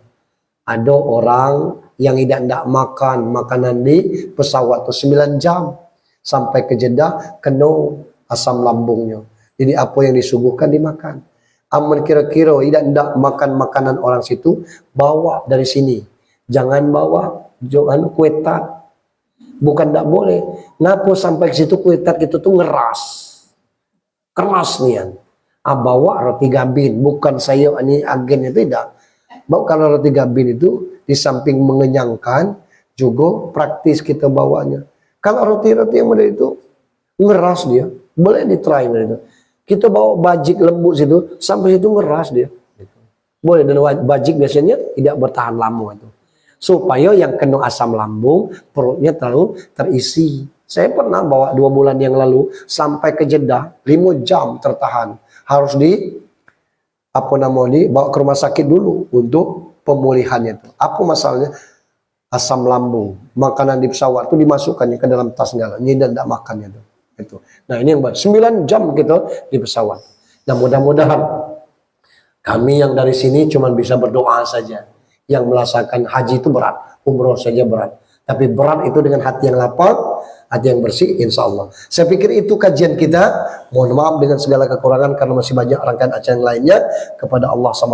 Ada orang yang tidak makan makanan di pesawat itu 9 jam. Sampai ke Jeddah, kena asam lambungnya. Jadi apa yang disuguhkan dimakan. Aman kira-kira tidak makan makanan orang situ, bawa dari sini. Jangan bawa kue tart. Bukan tidak boleh. Ngapa sampai ke situ kue tart itu tuh ngeras. Keras nian. Bawa roti gambin. Bukan saya ini agennya tidak. Bawa kalau roti gambin itu di samping mengenyangkan juga praktis kita bawanya. Kalau roti-roti yang model itu ngeras dia, boleh ditry itu. Kita bawa bajik lembut situ, sampai situ ngeras dia. Boleh, dan bajik biasanya tidak bertahan lama itu. Supaya yang kena asam lambung, perutnya terlalu terisi. Saya pernah bawa 2 bulan yang lalu, sampai ke Jeddah, 5 jam tertahan. Harus bawa ke rumah sakit dulu untuk pemulihannya itu. Apa masalahnya? Asam lambung. Makanan di pesawat itu dimasukkannya ke dalam tas segala. Ini dan tidak makannya itu. Nah ini yang 9 jam kita di pesawat. Nah mudah-mudahan kami yang dari sini cuma bisa berdoa saja. Yang melaksanakan haji itu berat, umroh saja berat. Tapi berat itu dengan hati yang lapang, hati yang bersih, insya Allah. Saya pikir itu kajian kita. Mohon maaf dengan segala kekurangan karena masih banyak rangkaian acara yang lainnya. Kepada Allah sama